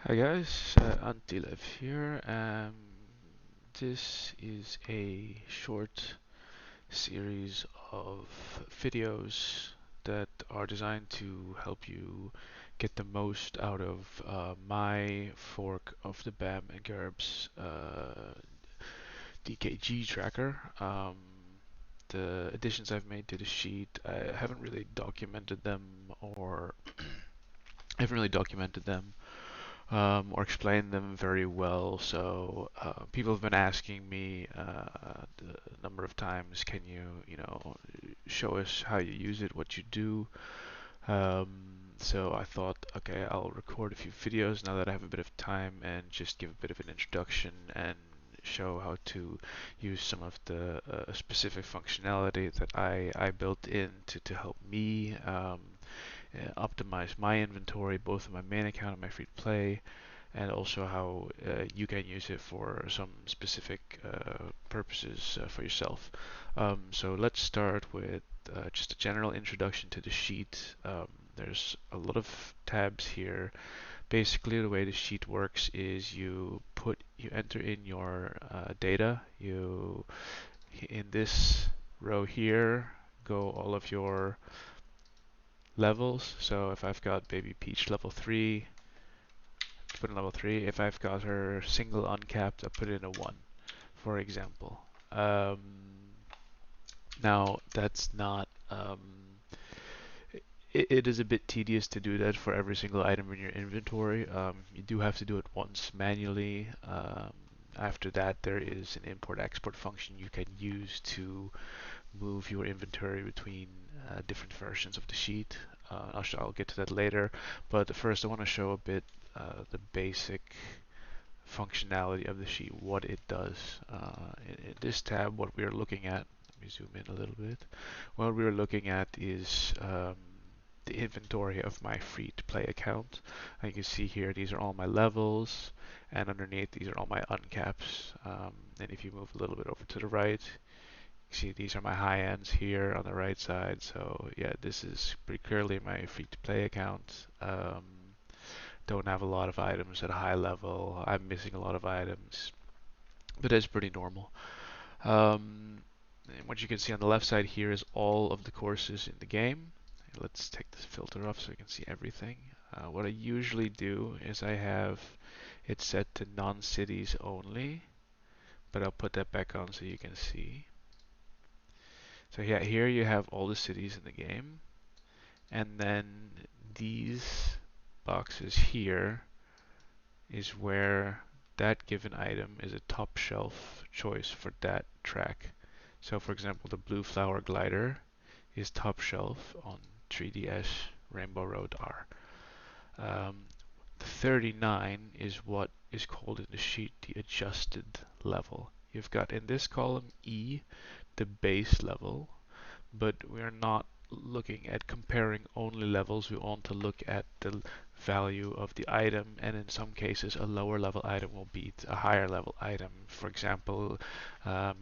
Hi guys, Antilev here. This is a short series of videos that are designed to help you get the most out of my fork of the BAM and GURBS DKG tracker. The additions I've made to the sheet, I haven't really documented them or I haven't really documented them or explain them very well. So people have been asking me the number of times, can you show us how you use it, what you do. Um, so I thought, okay, I'll record a few videos now that I have a bit of time and just give a bit of an introduction and show how to use some of the specific functionality that I built in to help me optimize my inventory, both on my main account and my free to play, and also how you can use it for some specific purposes for yourself. So let's start with just a general introduction to the sheet. There's a lot of tabs here. Basically, the way the sheet works is you enter in your data. You in this row here go all of your levels. So if I've got Baby Peach level 3, put in level 3. If I've got her single uncapped, I put in a 1, for example. Um, Now, that's not. It is a bit tedious to do that for every single item in your inventory. You do have to do it once manually. After that, there is an import-export function you can use to move your inventory between different versions of the sheet. I'll get to that later, but first I want to show a bit the basic functionality of the sheet, what it does. In this tab, what we are looking at, let me zoom in a little bit. What we are looking at is the inventory of my free to play account. And you can see here, these are all my levels, and underneath, these are all my uncaps. And if you move a little bit over to the right, you see these are my high ends here on the right side. So yeah, this is pretty clearly my free to play account. Don't have a lot of items at a high level. I'm missing a lot of items, but that's pretty normal. And what you can see on the left side here is all of the courses in the game. Let's take this filter off so you can see everything. What I usually do is I have it set to non-cities only, but I'll put that back on so you can see. So yeah, here you have all the cities in the game, and then these boxes here is where that given item is a top shelf choice for that track. So for example, the blue flower glider is top shelf on 3DS Rainbow Road R. The 39 is what is called in the sheet the adjusted level. You've got in this column E, the base level, but we are not looking at comparing only levels. We want to look at the value of the item, and in some cases a lower level item will beat a higher level item. For example,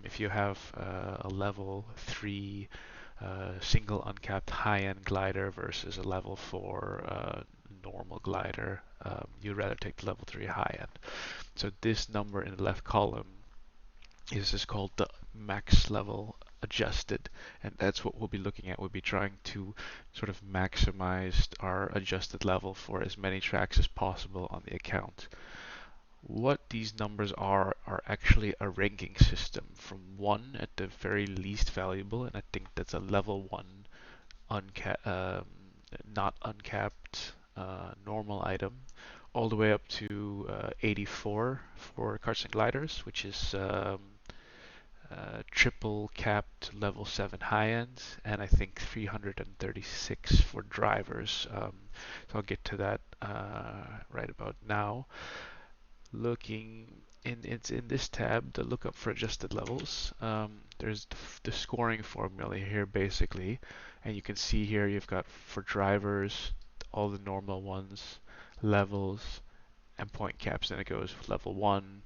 if you have a level 3 single uncapped high-end glider versus a level 4 normal glider, you'd rather take the level 3 high-end. So this number in the left column is called the max level adjusted, and that's what we'll be looking at. We'll be trying to sort of maximize our adjusted level for as many tracks as possible on the account. What these numbers are actually a ranking system from 1 at the very least valuable, and I think that's a level 1 not uncapped normal item, all the way up to 84 for carts and gliders, which is triple capped level 7 high end, and I think 336 for drivers. So I'll get to that right about now. It's in this tab, the lookup for adjusted levels. There's the scoring formula here basically, and you can see here you've got for drivers all the normal ones, levels, and point caps. Then it goes level 1,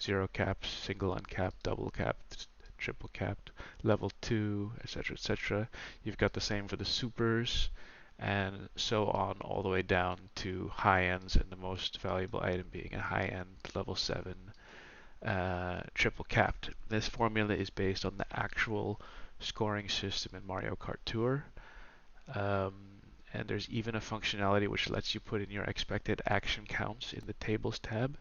0 caps, single uncapped, double capped, triple capped, level 2, etc., etc. You've got the same for the supers, and so on all the way down to high ends, and the most valuable item being a high end level 7 triple capped. This formula is based on the actual scoring system in Mario Kart Tour. Um, and there's even a functionality which lets you put in your expected action counts in the tables tab.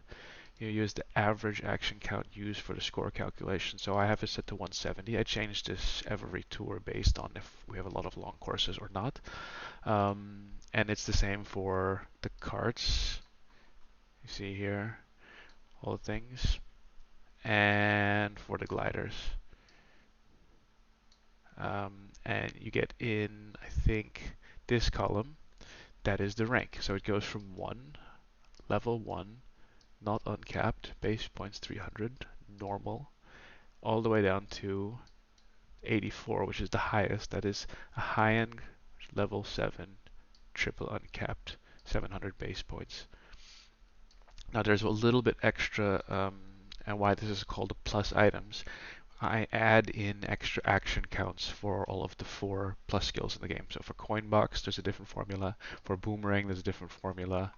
You use the average action count used for the score calculation. So I have it set to 170. I change this every tour based on if we have a lot of long courses or not. And it's the same for the carts. You see here all the things. And for the gliders. And you get in, I think, this column, that is the rank. So it goes from 1, level 1, not uncapped, base points 300, normal, all the way down to 84, which is the highest. That is a high-end level 7, triple uncapped, 700 base points. Now there's a little bit extra, and why this is called the plus items. I add in extra action counts for all of the 4 plus skills in the game. So for coin box, there's a different formula. For boomerang, there's a different formula.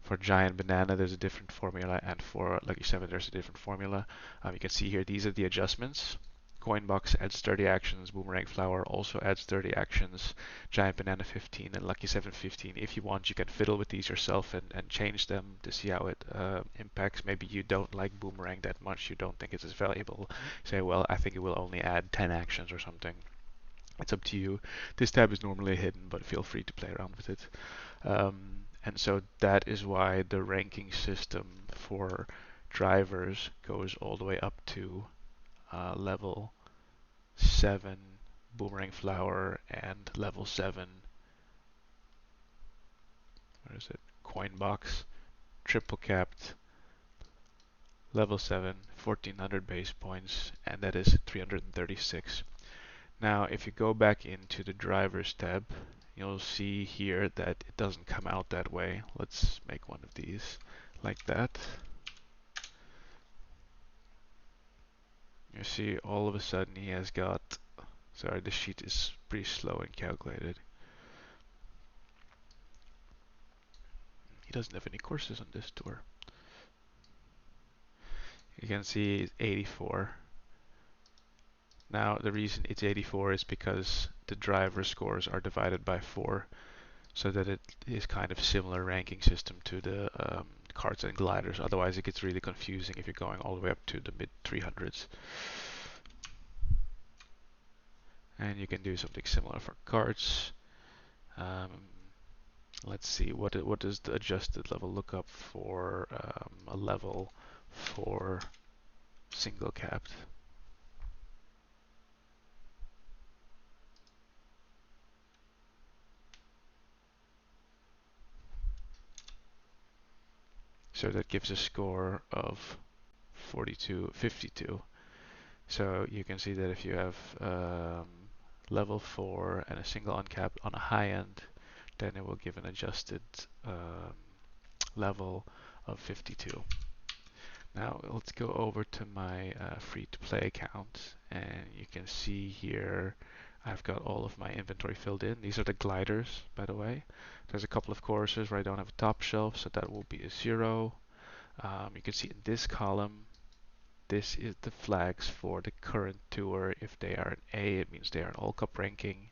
For giant banana, there's a different formula, and for lucky 7, there's a different formula. You can see here, these are the adjustments. Coin box adds 30 actions, boomerang flower also adds 30 actions, giant banana 15, and lucky 7 15. If you want, you can fiddle with these yourself and change them to see how it impacts. Maybe you don't like boomerang that much, you don't think it's as valuable. Say, well, I think it will only add 10 actions or something. It's up to you. This tab is normally hidden, but feel free to play around with it. And so that is why the ranking system for drivers goes all the way up to level 7 boomerang flower and level 7, what is it, coin box, triple capped, level 7, 1400 base points, and that is 336. Now if you go back into the drivers tab, you'll see here that it doesn't come out that way. Let's make one of these like that. You see all of a sudden he has got, sorry, the sheet is pretty slow and calculated. He doesn't have any courses on this tour. You can see 84. Now the reason it's 84 is because the driver scores are divided by 4, so that it is kind of similar ranking system to the carts and gliders. Otherwise it gets really confusing if you're going all the way up to the mid 300s. And you can do something similar for carts. Let's see, what does the adjusted level look up for a level for single capped? So that gives a score of 52. So you can see that if you have level 4 and a single uncapped on a high end, then it will give an adjusted level of 52. Now let's go over to my free-to-play account, and you can see here I've got all of my inventory filled in. These are the gliders, by the way. There's a couple of courses where I don't have a top shelf, so that will be a 0. You can see in this column, this is the flags for the current tour. If they are an A, it means they are an all cup ranking.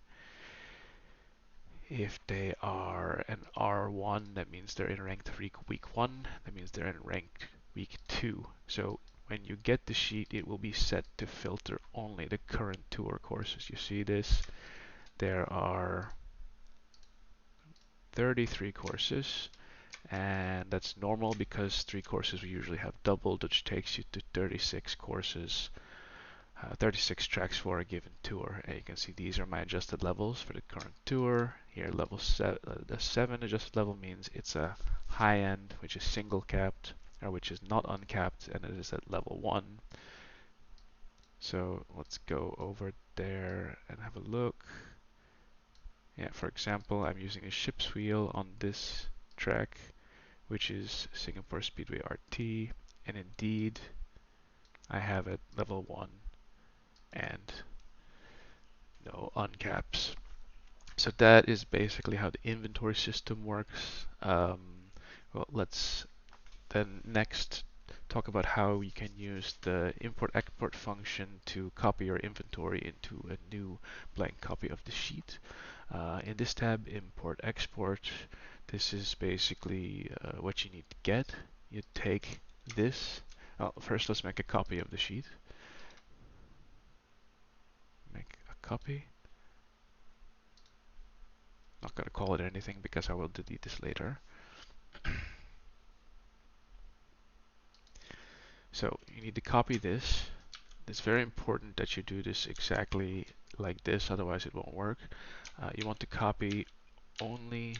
If they are an R1, that means they're in ranked week 1. That means they're in ranked week 2. So when you get the sheet, it will be set to filter only the current tour courses. You see this? There are 33 courses, and that's normal because 3 courses we usually have doubled, which takes you to 36 courses, 36 tracks for a given tour. And you can see these are my adjusted levels for the current tour. Here, level 7, the 7 adjusted level means it's a high end, which is single capped, or which is not uncapped, and it is at level 1. So let's go over there and have a look. Yeah, for example, I'm using a ship's wheel on this track, which is Singapore Speedway RT, and indeed I have it level 1 and no uncaps. So that is basically how the inventory system works. Well, let's then next talk about how you can use the import-export function to copy your inventory into a new blank copy of the sheet. In this tab, import-export, this is basically what you need to get. You take this. Well, first let's make a copy of the sheet. Make a copy. Not going to call it anything because I will delete this later. So you need to copy this. It's very important that you do this exactly like this, otherwise it won't work. You want to copy only,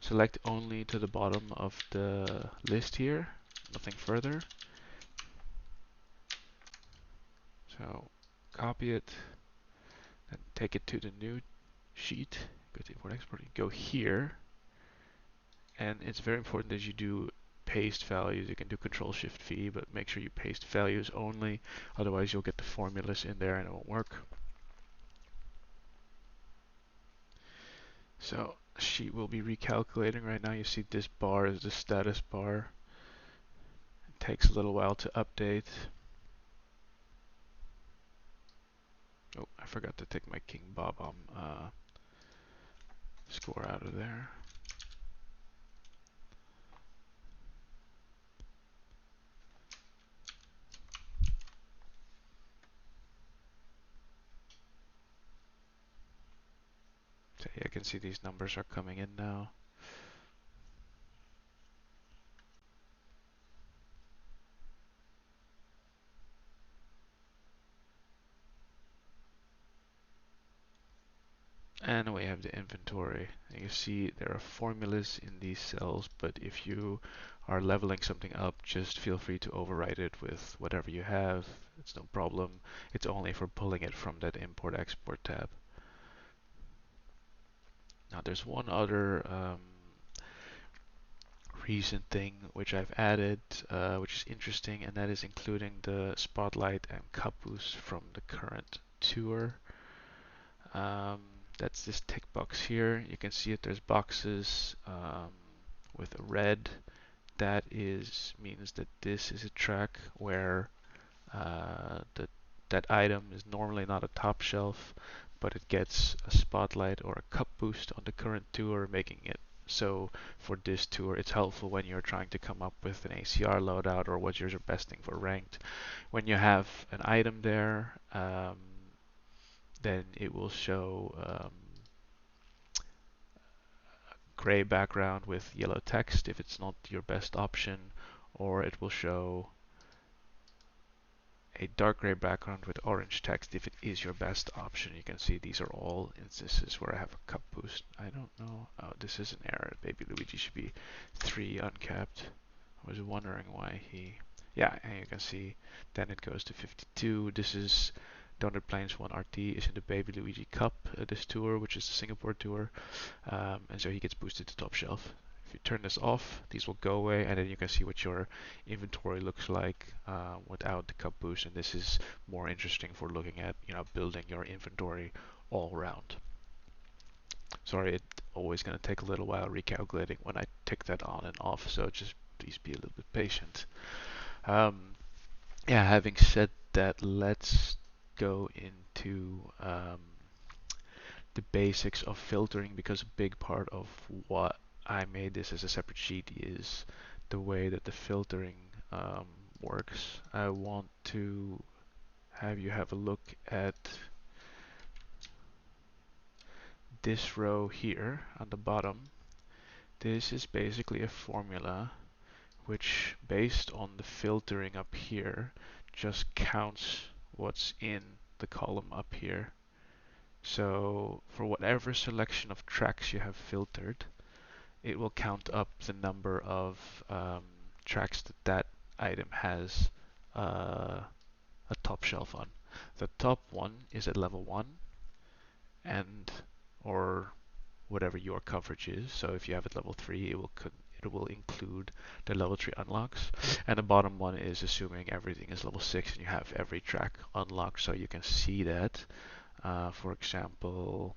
select only to the bottom of the list here, nothing further. So copy it, and take it to the new sheet, go to import export, go here, and it's very important that you do paste values. You can do Control Shift V, but make sure you paste values only, otherwise you'll get the formulas in there and it won't work. So sheet will be recalculating right now. You see this bar is the status bar. It takes a little while to update. Oh, I forgot to take my King Bob score out of there. So yeah, I can see these numbers are coming in now. And we have the inventory. And you see there are formulas in these cells, but if you are leveling something up, just feel free to override it with whatever you have. It's no problem. It's only for pulling it from that import-export tab. Now there's one other recent thing which I've added, which is interesting, and that is including the spotlight and cup boost from the current tour. That's this tick box here. You can see it. There's boxes with a red. That means that this is a track where that item is normally not a top shelf, but it gets a spotlight or a cup boost on the current tour, making it so for this tour it's helpful when you're trying to come up with an ACR loadout or what's your best thing for ranked. When you have an item there, then it will show gray background with yellow text if it's not your best option, or it will show a dark gray background with orange text if it is your best option. You can see these are all instances where I have a cup boost. I don't know. Oh, this is an error. Baby Luigi should be 3 uncapped. I was wondering why he... Yeah, and you can see then it goes to 52. This is Donut Plains 1 RT is in the Baby Luigi Cup, this tour, which is the Singapore tour. And so he gets boosted to top shelf. If you turn this off, these will go away, and then you can see what your inventory looks like without the cup boost. And this is more interesting for looking at, building your inventory all around. Sorry, it's always going to take a little while recalculating when I tick that on and off, so just please be a little bit patient. Yeah, having said that, let's go into the basics of filtering, because a big part of what I made this as a separate sheet is the way that the filtering works. I want to have you have a look at this row here on the bottom. This is basically a formula which, based on the filtering up here, just counts what's in the column up here. So for whatever selection of tracks you have filtered, it will count up the number of tracks that item has a top shelf on. The top one is at level 1, and or whatever your coverage is. So if you have it level 3, it will include the level 3 unlocks. And the bottom one is assuming everything is level 6 and you have every track unlocked, so you can see that. For example,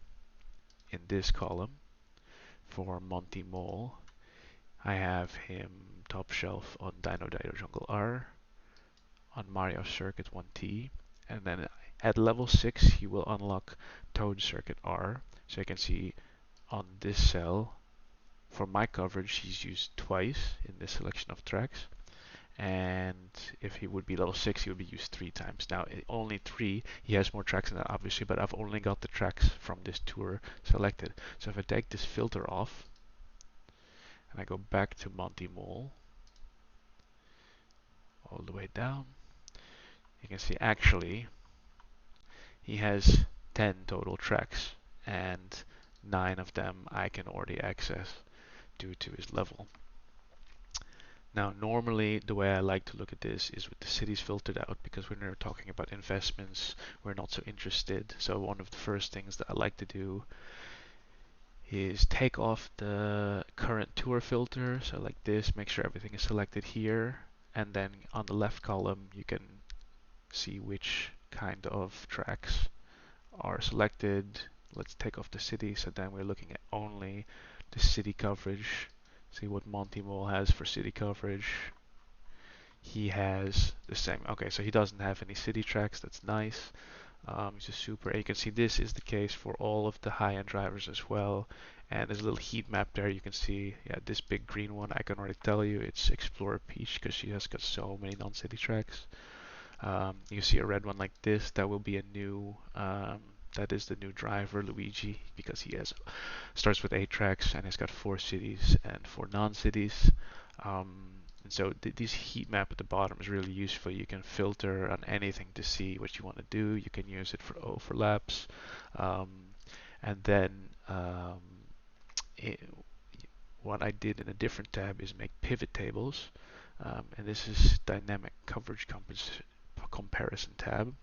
in this column for Monty Mole, I have him top shelf on Dino Dido Jungle R, on Mario Circuit 1T, and then at level 6 he will unlock Toad Circuit R. So you can see on this cell, for my coverage, he's used twice in this selection of tracks. And if he would be level 6, he would be used 3 times. Now, only 3, he has more tracks than that, obviously, but I've only got the tracks from this tour selected. So if I take this filter off, and I go back to Monty Mole, all the way down, you can see actually he has 10 total tracks, and 9 of them I can already access due to his level. Now, normally the way I like to look at this is with the cities filtered out, because when we're talking about investments, we're not so interested. So one of the first things that I like to do is take off the current tour filter. So like this, make sure everything is selected here. And then on the left column, you can see which kind of tracks are selected. Let's take off the city. So then we're looking at only the city coverage. See what Monty Mole has for city coverage. He has the same. Okay, so he doesn't have any city tracks. That's nice. He's a super. And you can see this is the case for all of the high-end drivers as well. And there's a little heat map there. You can see, yeah, this big green one. I can already tell you it's Explorer Peach because she has got so many non-city tracks. You see a red one like this. That will be a new. That is the new driver, Luigi, because he starts with 8 tracks and he's got 4 cities and 4 non-cities. And so this heat map at the bottom is really useful. You can filter on anything to see what you want to do. You can use it for overlaps. And then what I did in a different tab is make pivot tables. And this is dynamic coverage comparison tab.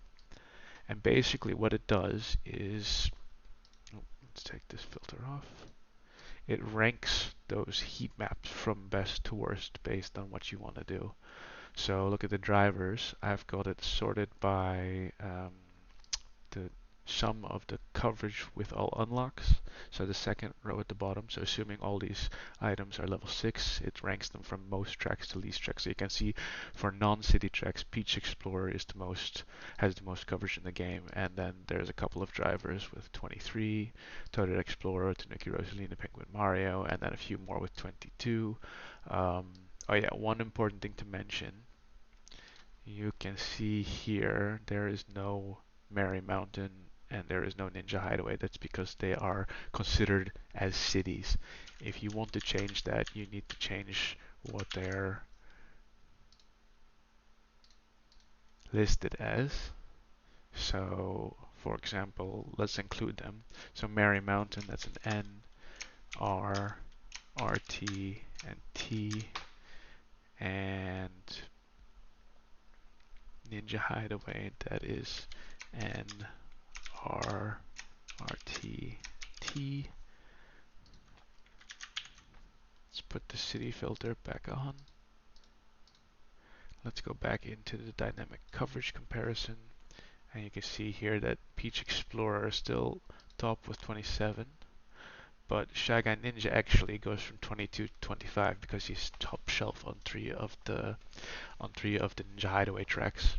And basically what it does is, let's take this filter off. It ranks those heat maps from best to worst based on what you want to do. So look at the drivers. I've got it sorted by the sum of the coverage with all unlocks. So the second row at the bottom. So assuming all these items are level 6, it ranks them from most tracks to least tracks. So you can see for non-city tracks, Peach Explorer is has the most coverage in the game. And then there's a couple of drivers with 23, Toadette Explorer, Tanuki Rosalina, Penguin Mario, and then a few more with 22. Oh yeah, one important thing to mention. You can see here there is no Merry Mountain and there is no Ninja Hideaway. That's because they are considered as cities. If you want to change that, you need to change what they're listed as. So, for example, let's include them. So Merry Mountain, that's an N, R, RT, and T, and Ninja Hideaway, that is N, R, RT, T. Let's put the city filter back on. Let's go back into the dynamic coverage comparison. And you can see here that Peach Explorer is still top with 27. But Shy Guy Ninja actually goes from 22 to 25 because he's top shelf on 3 of the Ninja Hideaway tracks.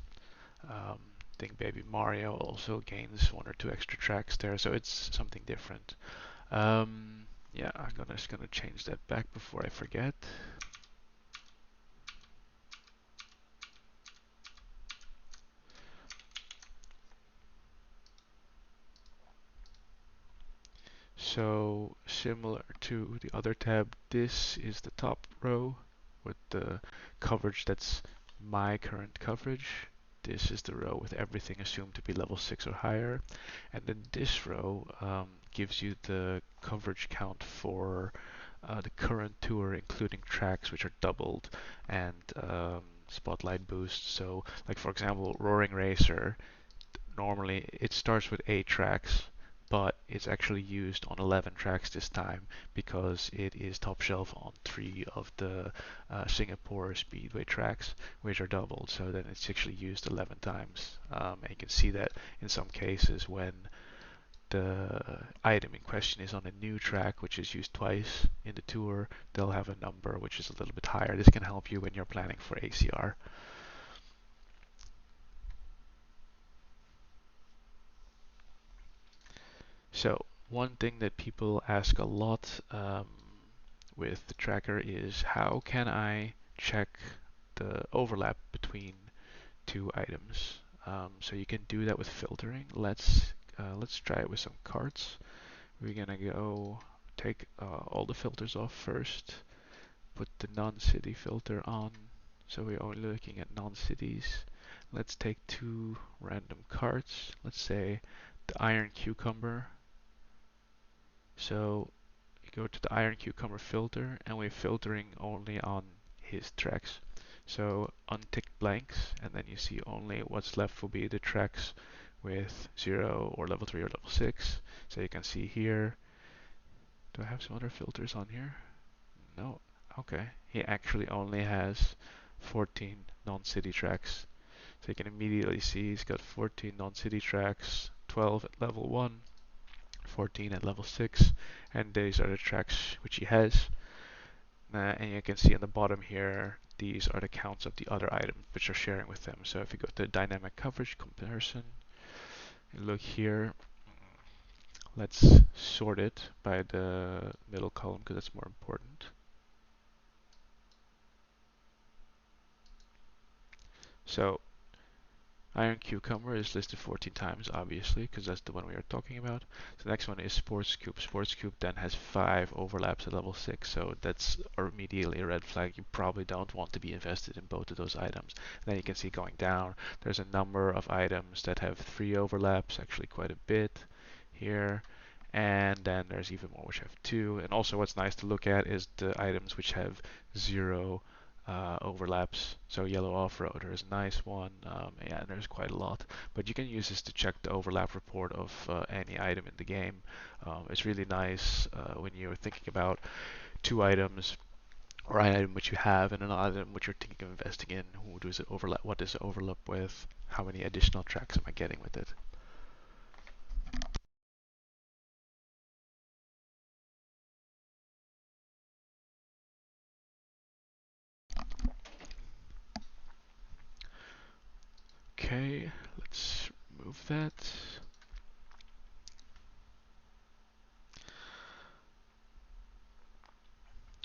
I think Baby Mario also gains 1 or 2 extra tracks there, so it's something different. Yeah, I'm just gonna change that back before I forget. So similar to the other tab, this is the top row with the coverage that's my current coverage. This is the row with everything assumed to be level 6 or higher. And then this row gives you the coverage count for the current tour, including tracks which are doubled and spotlight boosts. So like for example, Roaring Racer, normally it starts with 8 tracks, but it's actually used on 11 tracks this time because it is top shelf on 3 of the Singapore Speedway tracks, which are doubled. So then it's actually used 11 times. And you can see that in some cases when the item in question is on a new track, which is used twice in the tour, they'll have a number which is a little bit higher. This can help you when you're planning for ACR. So one thing that people ask a lot with the tracker is how can I check the overlap between two items? So you can do that with filtering. Let's try it with some carts. We're gonna go take all the filters off first, put the non-city filter on, so we're only looking at non-cities. Let's take two random carts, let's say the iron cucumber. So you go to the iron cucumber filter and we're filtering only on his tracks. So untick blanks, and then you see only what's left will be the tracks with 0 or level 3 or level 6. So you can see here, do I have some other filters on here? No. Okay. He actually only has 14 non-city tracks. So you can immediately see he's got 14 non-city tracks, 12 at level 1, 14 at level 6, and these are the tracks which he has. And you can see on the bottom here, these are the counts of the other items which are sharing with them. So if you go to dynamic coverage comparison, you look here, let's sort it by the middle column because that's more important. So iron cucumber is listed 14 times, obviously, because that's the one we are talking about. So the next one is sports cube. Sports cube then has 5 overlaps at level 6, so that's immediately a red flag. You probably don't want to be invested in both of those items. And then you can see going down, there's a number of items that have 3 overlaps, actually quite a bit here. And then there's even more which have 2. And also what's nice to look at is the items which have 0 overlaps. So yellow off-roader is a nice one. Yeah, and there's quite a lot. But you can use this to check the overlap report of any item in the game. It's really nice when you're thinking about 2 items or an item which you have and an item which you're thinking of investing in. Who does it overlap? What does it overlap with? How many additional tracks am I getting with it? Okay, let's move that.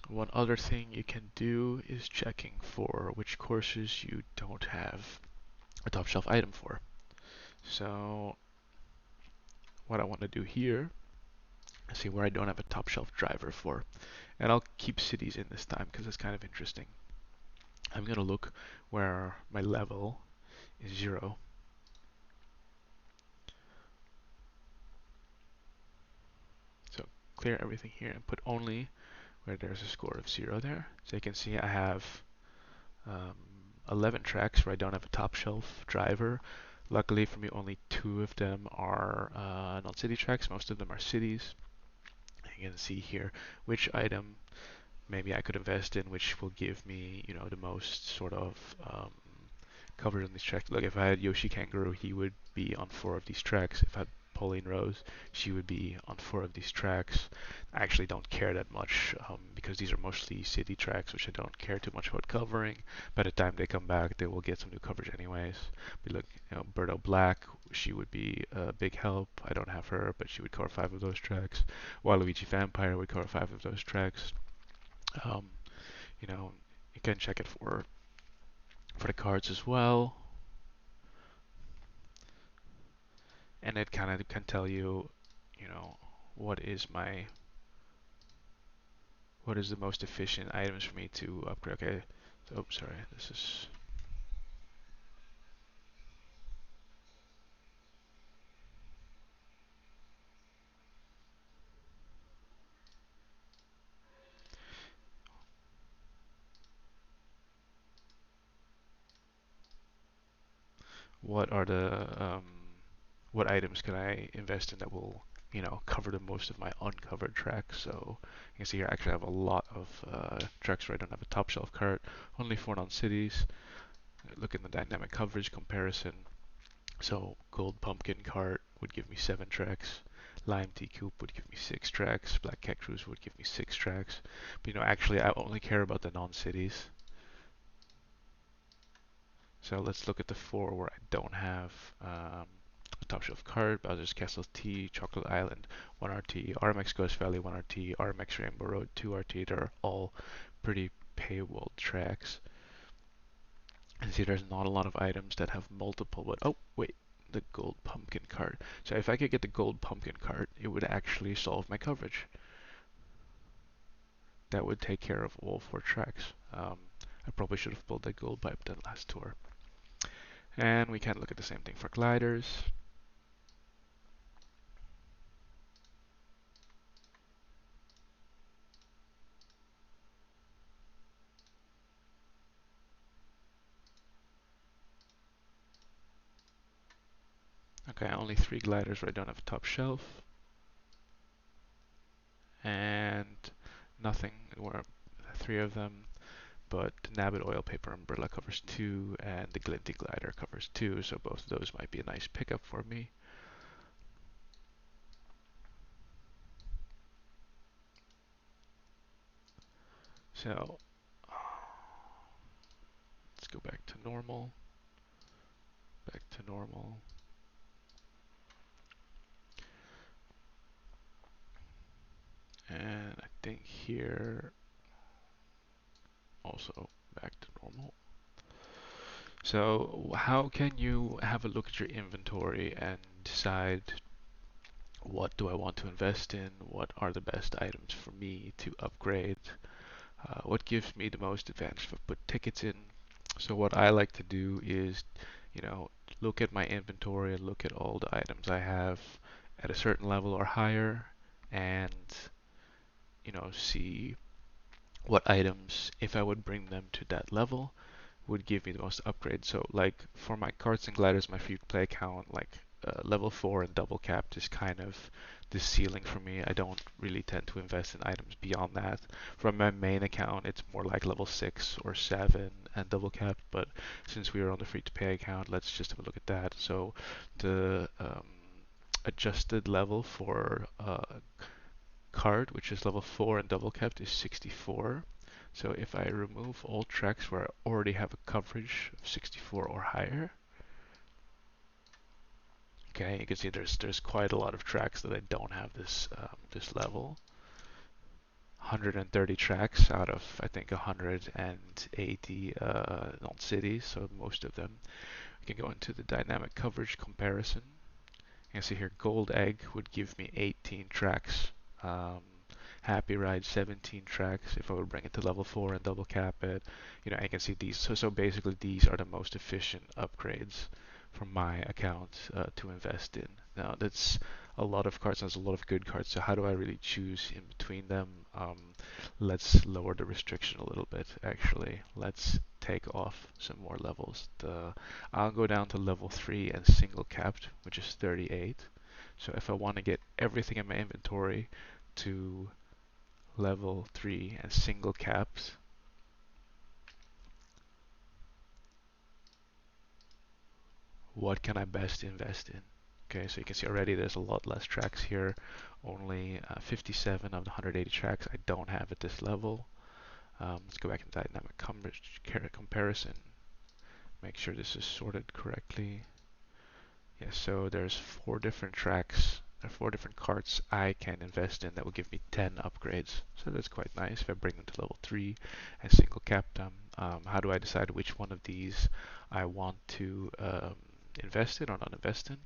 One other thing you can do is checking for which courses you don't have a top shelf item for. So what I want to do here is see where I don't have a top shelf driver for. And I'll keep cities in this time because it's kind of interesting. I'm going to look where my level is 0. So clear everything here and put only where there's a score of 0 there. So you can see I have 11 tracks where I don't have a top shelf driver. Luckily for me, only 2 of them are non-city tracks. Most of them are cities. You can see here which item maybe I could invest in, which will give me, you know, the most sort of coverage on these tracks. Like if I had Yoshi Kangaroo, he would be on 4 of these tracks. If I had Pauline Rose, she would be on 4 of these tracks. I actually don't care that much because these are mostly city tracks, which I don't care too much about covering. By the time they come back, they will get some new coverage anyways. But look, you know, Birdo Black, she would be a big help. I don't have her, but she would cover 5 of those tracks. Waluigi Vampire would cover 5 of those tracks. Um, you know, you can check it for the cards as well, and it kind of can tell you, you know, what is the most efficient items for me to upgrade. Okay, so sorry, this is what are the what items can I invest in that will, you know, cover the most of my uncovered tracks. So you can see here I actually have a lot of tracks where I don't have a top shelf card, only 4 non-cities. Look in the dynamic coverage comparison. So gold pumpkin cart would give me 7 tracks. Lime Tea Coupe would give me 6 tracks. Black Cat Cruise would give me 6 tracks. But actually I only care about the non-cities. So let's look at the 4 where I don't have a top shelf card. Bowser's Castle T, Chocolate Island, 1 RT, RMX Ghost Valley, 1 RT, RMX Rainbow Road, 2 RT. They're all pretty paywall tracks. And see, there's not a lot of items that have multiple, but oh, wait, the gold pumpkin card. So if I could get the gold pumpkin card, it would actually solve my coverage. That would take care of all 4 tracks. I probably should have pulled that gold pipe that last tour. And we can look at the same thing for gliders. Okay, only 3 gliders where I don't have a top shelf. And nothing, where 3 of them, but Nabbit Oil Paper Umbrella covers 2, and the Glinty Glider covers 2, so both of those might be a nice pickup for me. So let's go back to normal, back to normal. And I think here also back to normal. So how can you have a look at your inventory and decide what do I want to invest in? What are the best items for me to upgrade? What gives me the most advantage if I put tickets in? So what I like to do is, look at my inventory and look at all the items I have at a certain level or higher, and see what items, if I would bring them to that level, would give me the most upgrade. So like for my carts and gliders, my free to play account, like level 4 and double capped is kind of the ceiling for me. I don't really tend to invest in items beyond that. For my main account, it's more like level 6 or 7 and double capped, but since we are on the free to play account, let's just have a look at that. So the adjusted level for card, which is level 4 and double capped, is 64. So if I remove all tracks where I already have a coverage of 64 or higher, okay, you can see there's quite a lot of tracks that I don't have this level. 130 tracks out of I think 180 non-cities, so most of them. We can go into the dynamic coverage comparison. You can see here Gold Egg would give me 18 tracks. Happy Ride 17 tracks if I would bring it to level 4 and double cap it. I can see these. So basically these are the most efficient upgrades from my account to invest in. Now that's a lot of cards, and there's a lot of good cards. So how do I really choose in between them? Let's lower the restriction a little bit actually. Let's take off some more levels. I'll go down to level 3 and single capped, which is 38. So if I want to get everything in my inventory to level 3 and single caps, what can I best invest in? Okay, so you can see already there's a lot less tracks here. Only 57 of the 180 tracks I don't have at this level. Let's go back to dynamic comparison. Make sure this is sorted correctly. Yeah, so there's 4 different tracks. There are 4 different carts I can invest in that will give me 10 upgrades. So that's quite nice if I bring them to level 3 and single cap them. How do I decide which one of these I want to invest in or not invest in?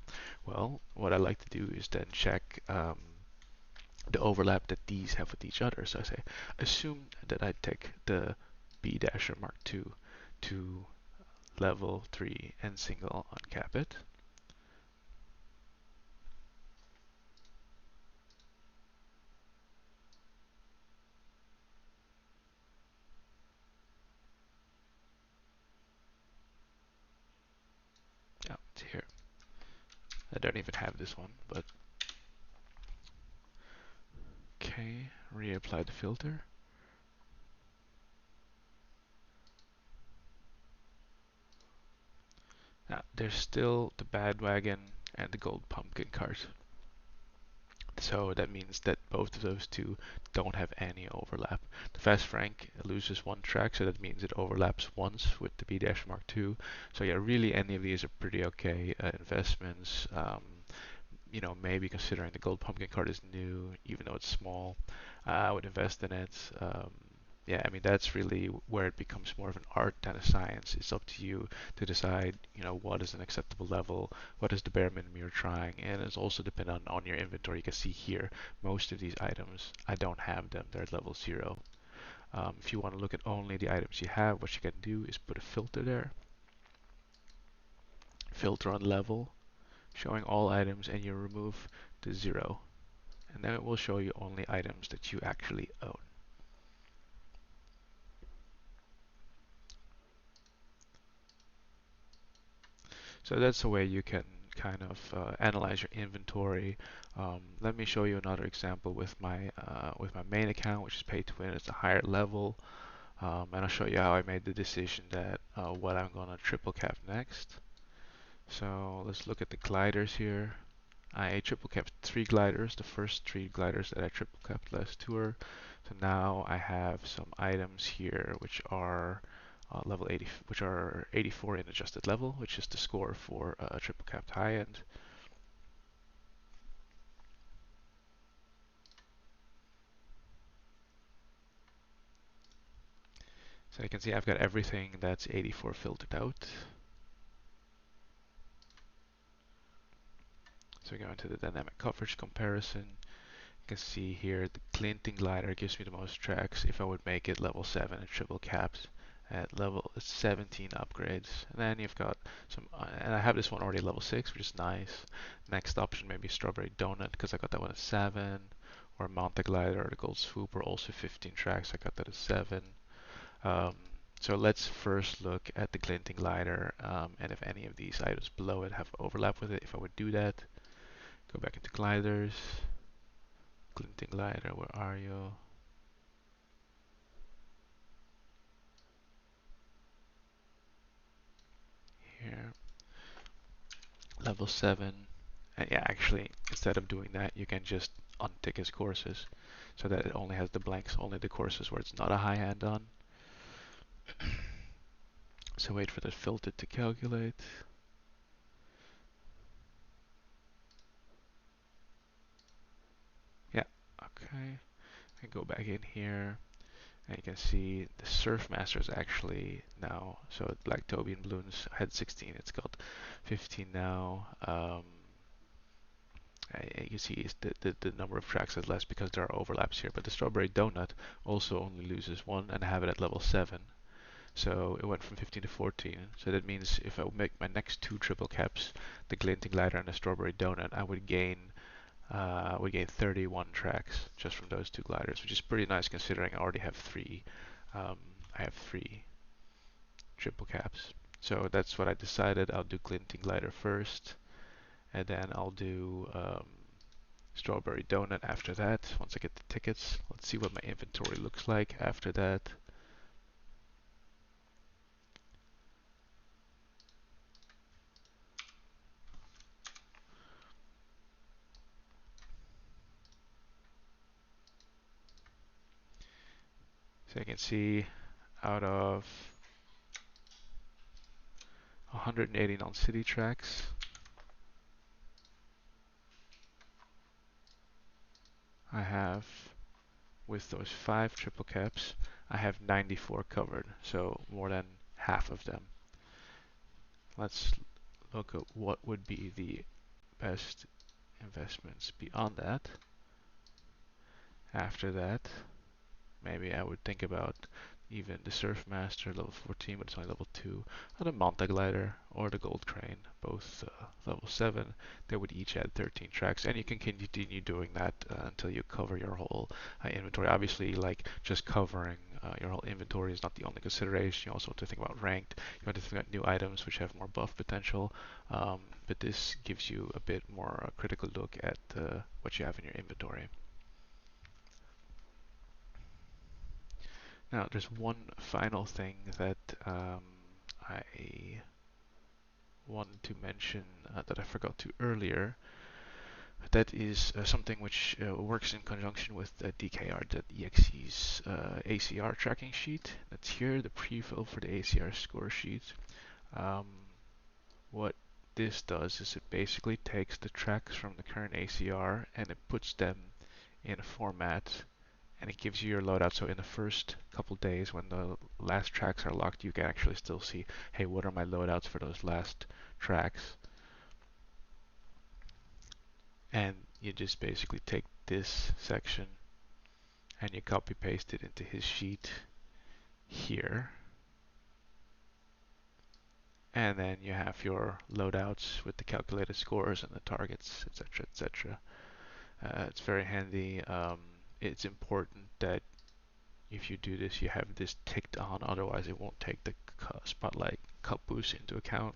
Well, what I like to do is then check the overlap that these have with each other. So I say, assume that I take the B Dasher Mark II to level 3 and single uncap it. Oh, it's here. I don't even have this one, but okay, reapply the filter. Now, there's still the Badwagon and the Gold Pumpkin cart. So that means that both of those two don't have any overlap. The fast franc loses one track, so that means it overlaps once with the B-Mark II. So yeah, really any of these are pretty okay investments. Maybe considering the gold pumpkin card is new, even though it's small, I would invest in it. Yeah, I mean that's really where it becomes more of an art than a science. It's up to you to decide, what is an acceptable level, what is the bare minimum you're trying, and it's also dependent on your inventory. You can see here, most of these items, I don't have them. They're at level 0. If you want to look at only the items you have, what you can do is put a filter there, filter on level, showing all items, and you remove the 0. And then it will show you only items that you actually own. So that's a way you can kind of analyze your inventory. Let me show you another example with my main account, which is pay to win. It's a higher level, and I'll show you how I made the decision that what I'm gonna triple cap next. So let's look at the gliders here. I triple capped 3 gliders, the first 3 gliders that I triple capped last tour. So now I have some items here which are level 80, which are 84 in adjusted level, which is the score for a triple capped high end. So you can see I've got everything that's 84 filtered out. So we go into the dynamic coverage comparison. You can see here the glinting glider gives me the most tracks if I would make it level 7 and triple capped at level 17 upgrades. And then you've got some, and I have this one already level 6, which is nice. Next option maybe Strawberry Donut, because I got that one at 7. Or Manta Glider or the Gold Swoop are also 15 tracks, I got that at 7. Um, so let's first look at the glinting glider, and if any of these items below it have overlap with it. If I would do that, go back into gliders. Glinting glider, where are you? Here, level 7. And yeah, actually, instead of doing that, you can just untick his courses so that it only has the blanks, only the courses where it's not a high hand on. So wait for the filter to calculate. Yeah, okay. I go back in here. And you can see the Surfmaster is actually now, so Black Toby and Balloons had 16, it's got 15 now. You can see the number of tracks is less because there are overlaps here, but the Strawberry Donut also only loses 1, and I have it at level 7. So it went from 15 to 14. So that means if I make my next 2 triple caps, the Glinting Glider and the Strawberry Donut, I would gain 31 tracks just from those 2 gliders, which is pretty nice considering I already have 3. I have 3 triple caps. So that's what I decided. I'll do Glinting Glider first, and then I'll do Strawberry Donut after that. Once I get the tickets, let's see what my inventory looks like after that. So you can see out of 180 non-city tracks, I have, with those 5 triple caps, I have 94 covered, so more than half of them. Let's look at what would be the best investments beyond that. After that, maybe I would think about even the Surfmaster level 14, but it's only level 2, or the Manta Glider, or the Gold Crane, both level 7. They would each add 13 tracks, and you can continue doing that until you cover your whole inventory. Obviously, like just covering your whole inventory is not the only consideration. You also want to think about ranked. You want to think about new items which have more buff potential, but this gives you a bit more critical look at what you have in your inventory. Now, there's one final thing that I wanted to mention that I forgot to earlier. That is something which works in conjunction with DKR.exe's ACR tracking sheet. That's here, the prefill for the ACR score sheet. What this does is it basically takes the tracks from the current ACR and it puts them in a format, and it gives you your loadout. So in the first couple days when the last tracks are locked, you can actually still see, hey, what are my loadouts for those last tracks? And you just basically take this section and you copy paste it into his sheet here. And then you have your loadouts with the calculated scores and the targets, etc., etc. It's very handy. It's important that if you do this, you have this ticked on, otherwise it won't take the Spotlight cup boost into account.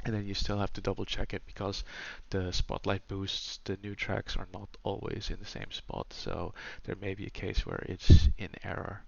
And then you still have to double check it because the Spotlight boosts, the new tracks are not always in the same spot, so there may be a case where it's in error.